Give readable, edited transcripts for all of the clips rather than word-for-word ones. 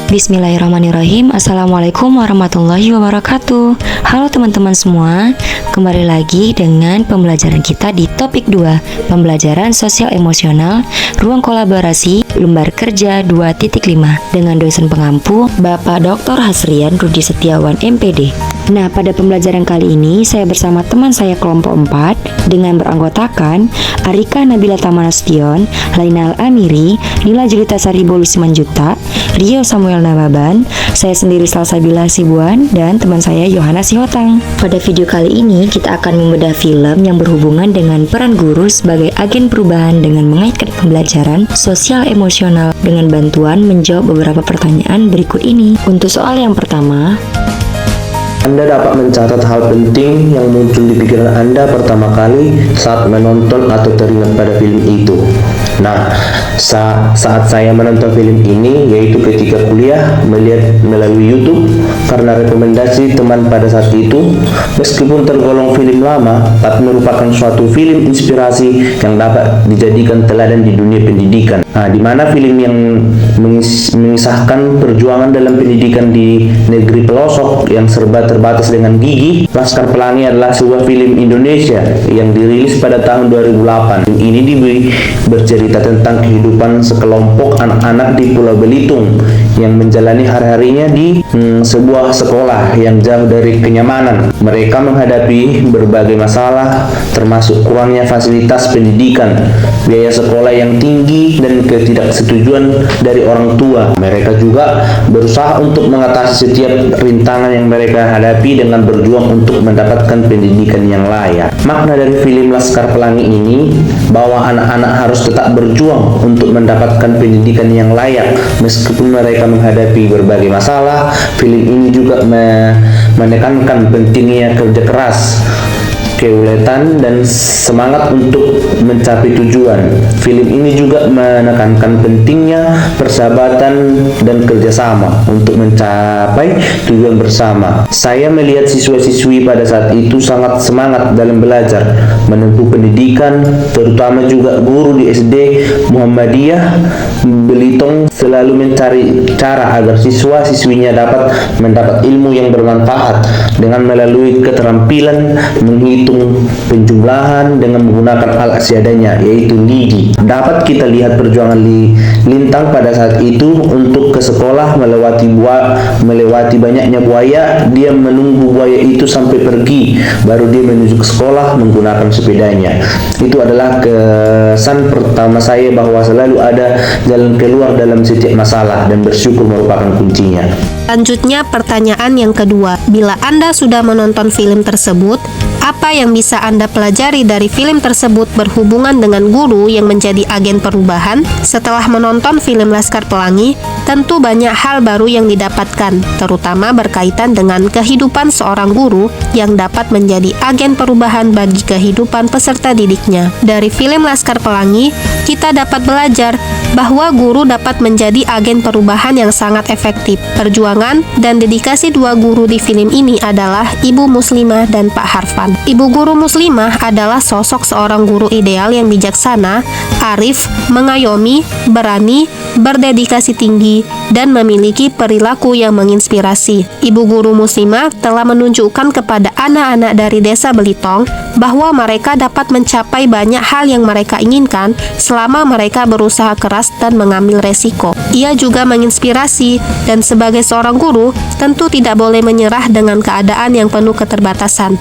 Bismillahirrahmanirrahim. Assalamualaikum warahmatullahi wabarakatuh. Halo teman-teman semua, kembali lagi dengan pembelajaran kita di topik 2, pembelajaran sosial emosional, ruang kolaborasi, lembar kerja 2.5 dengan dosen pengampu Bapak Dr. Hasrian Rudi Setiawan MPD. Nah, pada pembelajaran kali ini saya bersama teman saya kelompok 4 dengan beranggotakan Arika Nabila Tamanastion, Lainal Amiri, Nila Julita Sari Bolu Simanjuta, Rio Samuel Nababan, saya sendiri Salsabila Sibuan, dan teman saya Yohana Sihotang. Pada video kali ini kita akan membedah film yang berhubungan dengan peran guru sebagai agen perubahan dengan mengaitkan pembelajaran sosial emosional dengan bantuan menjawab beberapa pertanyaan berikut ini. Untuk soal yang pertama, Anda dapat mencatat hal penting yang muncul di pikiran Anda pertama kali saat menonton atau teringat pada film itu. Nah, saat saya menonton film ini, yaitu ketika kuliah, melihat melalui YouTube karena rekomendasi teman pada saat itu, meskipun tergolong film lama, tapi merupakan suatu film inspirasi yang dapat dijadikan teladan di dunia pendidikan. Nah, di mana film yang mengisahkan perjuangan dalam pendidikan di negeri pelosok yang serba terbatas dengan gigi. Laskar Pelangi adalah sebuah film Indonesia yang dirilis pada tahun 2008. Ini bercerita tentang kehidupan sekelompok anak-anak di Pulau Belitung yang menjalani hari-harinya di sebuah sekolah yang jauh dari kenyamanan. Mereka menghadapi berbagai masalah, termasuk kurangnya fasilitas pendidikan, biaya sekolah yang tinggi, dan ketidaksetujuan dari orang tua. Mereka juga berusaha untuk mengatasi setiap rintangan yang mereka hadapi dengan berjuang untuk mendapatkan pendidikan yang layak. Makna dari film Laskar Pelangi ini bahwa anak-anak harus tetap berjuang untuk mendapatkan pendidikan yang layak meskipun mereka menghadapi berbagai masalah. Film ini juga menekankan pentingnya kerja keras, keuletan, dan semangat untuk mencapai tujuan. Film ini juga menekankan pentingnya persahabatan dan kerjasama untuk mencapai tujuan bersama. Saya melihat siswa-siswi pada saat itu sangat semangat dalam belajar, menempuh pendidikan, terutama juga guru di SD Muhammadiyah Belitung selalu mencari cara agar siswa-siswinya dapat mendapat ilmu yang bermanfaat dengan melalui keterampilan menghitung penjumlahan dengan menggunakan alat seadanya, yaitu lidi. Dapat kita lihat perjuangan Lintang pada saat itu untuk ke sekolah melewati banyaknya buaya. Dia menunggu buaya itu sampai pergi, baru dia menuju ke sekolah menggunakan sepedanya. Itu adalah kesan pertama saya bahwa selalu ada jalan keluar dalam setiap masalah dan bersyukur merupakan kuncinya. Selanjutnya pertanyaan yang kedua, bila Anda sudah menonton film tersebut, apa yang bisa Anda pelajari dari film tersebut berhubungan dengan guru yang menjadi agen perubahan? Setelah menonton film Laskar Pelangi, tentu banyak hal baru yang didapatkan, terutama berkaitan dengan kehidupan seorang guru yang dapat menjadi agen perubahan bagi kehidupan peserta didiknya. Dari film Laskar Pelangi, kita dapat belajar bahwa guru dapat menjadi agen perubahan yang sangat efektif. Perjuangan dan dedikasi dua guru di film ini adalah Ibu Muslimah dan Pak Harfan. Ibu guru Muslimah adalah sosok seorang guru ideal yang bijaksana, arif, mengayomi, berani, berdedikasi tinggi, dan memiliki perilaku yang menginspirasi. Ibu guru Muslimah telah menunjukkan kepada anak-anak dari desa Belitong bahwa mereka dapat mencapai banyak hal yang mereka inginkan selama mereka berusaha keras dan mengambil resiko. Ia juga menginspirasi, dan sebagai seorang guru tentu tidak boleh menyerah dengan keadaan yang penuh keterbatasan.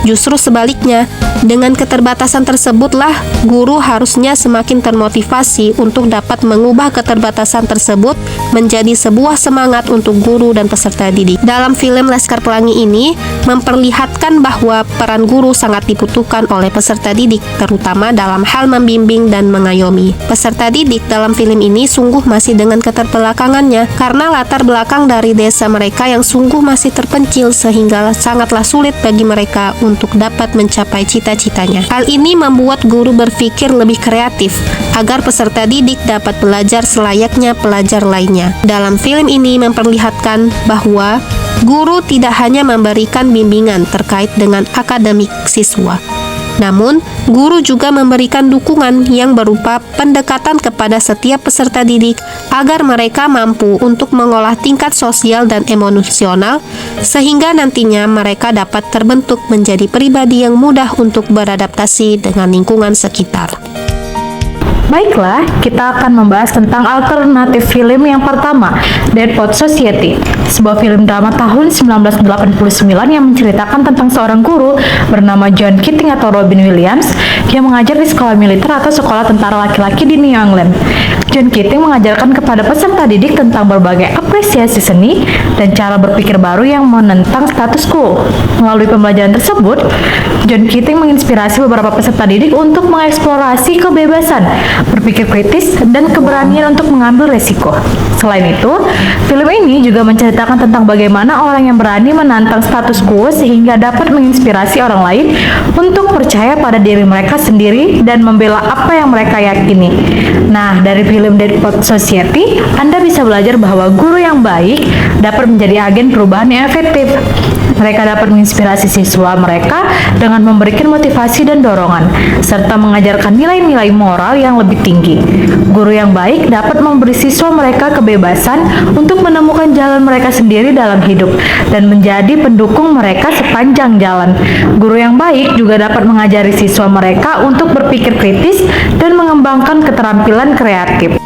Justru sebaliknya, dengan keterbatasan tersebutlah guru harusnya semakin termotivasi untuk dapat mengubah keterbatasan tersebut menjadi sebuah semangat untuk guru dan peserta didik. Dalam film Laskar Pelangi ini memperlihatkan bahwa peran guru sangat dibutuhkan oleh peserta didik, terutama dalam hal membimbing dan mengayomi. Peserta didik dalam film ini sungguh masih dengan keterbelakangannya karena latar belakang dari desa mereka yang sungguh masih terpencil sehingga sangatlah sulit bagi mereka untuk dapat mencapai cita-citanya. Hal ini membuat guru berpikir lebih kreatif agar peserta didik dapat belajar selayaknya pelajar lainnya. Dalam film ini memperlihatkan bahwa guru tidak hanya memberikan bimbingan terkait dengan akademik siswa, Namun, guru juga memberikan dukungan yang berupa pendekatan kepada setiap peserta didik agar mereka mampu untuk mengolah tingkat sosial dan emosional sehingga nantinya mereka dapat terbentuk menjadi pribadi yang mudah untuk beradaptasi dengan lingkungan sekitar. Baiklah, kita akan membahas tentang alternatif film yang pertama, Dead Poets Society, sebuah film drama tahun 1989 yang menceritakan tentang seorang guru bernama John Keating atau Robin Williams yang mengajar di sekolah militer atau sekolah tentara laki-laki di New England. John Keating mengajarkan kepada peserta didik tentang berbagai apresiasi seni dan cara berpikir baru yang menentang status quo. Melalui pembelajaran tersebut, John Keating menginspirasi beberapa peserta didik untuk mengeksplorasi kebebasan, berpikir kritis, dan keberanian untuk mengambil resiko. Selain itu, film ini juga menceritakan tentang bagaimana orang yang berani menantang status quo sehingga dapat menginspirasi orang lain untuk percaya pada diri mereka sendiri dan membela apa yang mereka yakini. Nah, dari film Dead Poets Society, Anda bisa belajar bahwa guru yang baik dapat menjadi agen perubahan yang efektif. Mereka dapat menginspirasi siswa mereka dengan memberikan motivasi dan dorongan, serta mengajarkan nilai-nilai moral yang lebih tinggi. Guru yang baik dapat memberi siswa mereka kebebasan untuk menemukan jalan mereka sendiri dalam hidup dan menjadi pendukung mereka sepanjang jalan. Guru yang baik juga dapat mengajari siswa mereka untuk berpikir kritis dan mengembangkan keterampilan kreatif.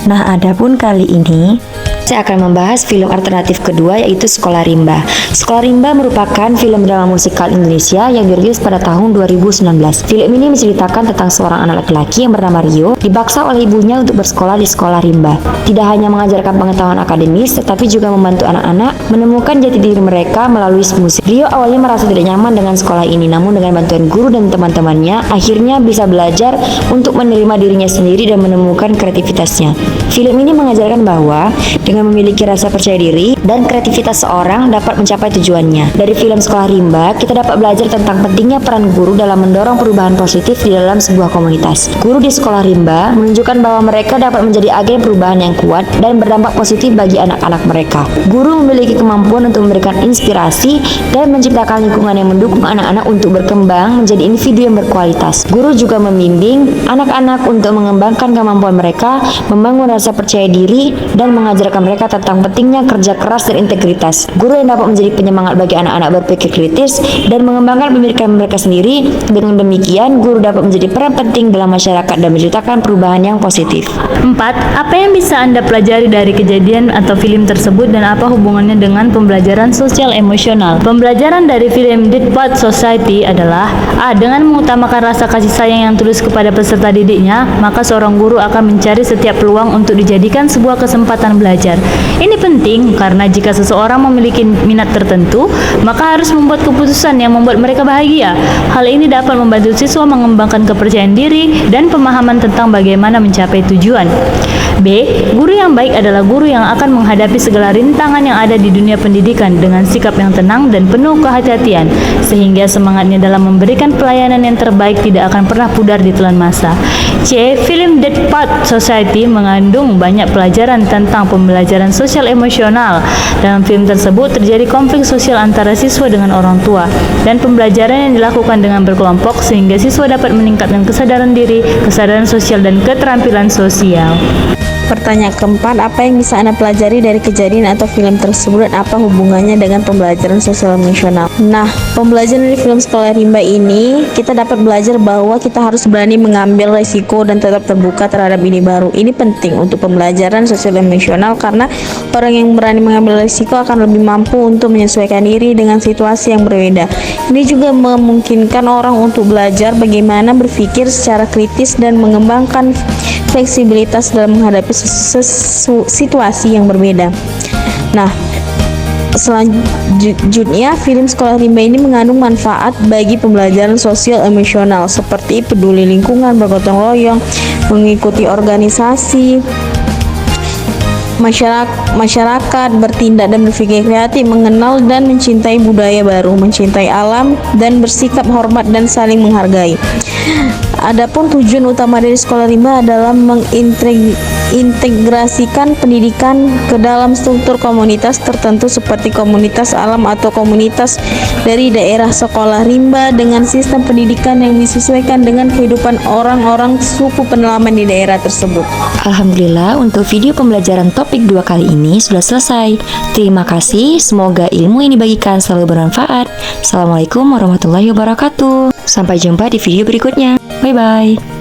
Nah, adapun kali ini saya akan membahas film alternatif kedua, yaitu Sekolah Rimba. Sekolah Rimba merupakan film drama musikal Indonesia yang dirilis pada tahun 2019. Film ini menceritakan tentang seorang anak laki-laki yang bernama Rio dipaksa oleh ibunya untuk bersekolah di Sekolah Rimba. Tidak hanya mengajarkan pengetahuan akademis, tetapi juga membantu anak-anak menemukan jati diri mereka melalui musik. Rio awalnya merasa tidak nyaman dengan sekolah ini, namun dengan bantuan guru dan teman-temannya, akhirnya bisa belajar untuk menerima dirinya sendiri dan menemukan kreativitasnya. Film ini mengajarkan bahwa dengan memiliki rasa percaya diri dan kreativitas seorang dapat mencapai tujuannya. Dari film Sekolah Rimba, kita dapat belajar tentang pentingnya peran guru dalam mendorong perubahan positif di dalam sebuah komunitas. Guru di Sekolah Rimba menunjukkan bahwa mereka dapat menjadi agen perubahan yang kuat dan berdampak positif bagi anak-anak mereka. Guru memiliki kemampuan untuk memberikan inspirasi dan menciptakan lingkungan yang mendukung anak-anak untuk berkembang menjadi individu yang berkualitas. Guru juga membimbing anak-anak untuk mengembangkan kemampuan mereka, membangun rasa percaya diri, dan mengajarkan mereka tentang pentingnya kerja keras dan integritas. Guru yang dapat menjadi penyemangat bagi anak-anak berpikir kritis dan mengembangkan pemikiran mereka sendiri. Dengan demikian, guru dapat menjadi peran penting dalam masyarakat dan menciptakan perubahan yang positif. 4. Apa yang bisa Anda pelajari dari kejadian atau film tersebut dan apa hubungannya dengan pembelajaran sosial emosional? Pembelajaran dari film Dead Poets Society adalah A. Dengan mengutamakan rasa kasih sayang yang tulus kepada peserta didiknya, maka seorang guru akan mencari setiap peluang untuk dijadikan sebuah kesempatan belajar. Ini penting karena jika seseorang memiliki minat tertentu, maka harus membuat keputusan yang membuat mereka bahagia. Hal ini dapat membantu siswa mengembangkan kepercayaan diri dan pemahaman tentang bagaimana mencapai tujuan. B. Guru yang baik adalah guru yang akan menghadapi segala rintangan yang ada di dunia pendidikan dengan sikap yang tenang dan penuh kehati-hatian, sehingga semangatnya dalam memberikan pelayanan yang terbaik tidak akan pernah pudar di telan masa. C. Film Dead Poets Society mengandung banyak pelajaran tentang pembelajaran sosial emosional. Dalam film tersebut terjadi konflik sosial antara siswa dengan orang tua dan pembelajaran yang dilakukan dengan berkelompok sehingga siswa dapat meningkatkan kesadaran diri, kesadaran sosial, dan keterampilan sosial. Pertanyaan keempat, apa yang bisa Anda pelajari dari kejadian atau film tersebut dan apa hubungannya dengan pembelajaran sosial emosional? Nah, pembelajaran dari film Sekolah Rimba ini, kita dapat belajar bahwa kita harus berani mengambil resiko dan tetap terbuka terhadap ide baru. Ini penting untuk pembelajaran sosial emosional karena orang yang berani mengambil resiko akan lebih mampu untuk menyesuaikan diri dengan situasi yang berbeda. Ini juga memungkinkan orang untuk belajar bagaimana berpikir secara kritis dan mengembangkan fleksibilitas dalam menghadapi situasi yang berbeda. Nah, selanjutnya film Sekolah Rimba ini mengandung manfaat bagi pembelajaran sosial emosional seperti peduli lingkungan, bergotong royong, mengikuti organisasi masyarakat, bertindak dan berpikir kreatif, mengenal dan mencintai budaya baru, mencintai alam, dan bersikap hormat dan saling menghargai. Adapun tujuan utama dari sekolah rimba adalah mengintegrasikan pendidikan ke dalam struktur komunitas tertentu seperti komunitas alam atau komunitas dari daerah. Sekolah rimba dengan sistem pendidikan yang disesuaikan dengan kehidupan orang-orang suku pedalaman di daerah tersebut. Alhamdulillah untuk video pembelajaran topik 2 kali ini sudah selesai. Terima kasih, semoga ilmu yang dibagikan selalu bermanfaat. Assalamualaikum warahmatullahi wabarakatuh. Sampai jumpa di video berikutnya. Bye-bye.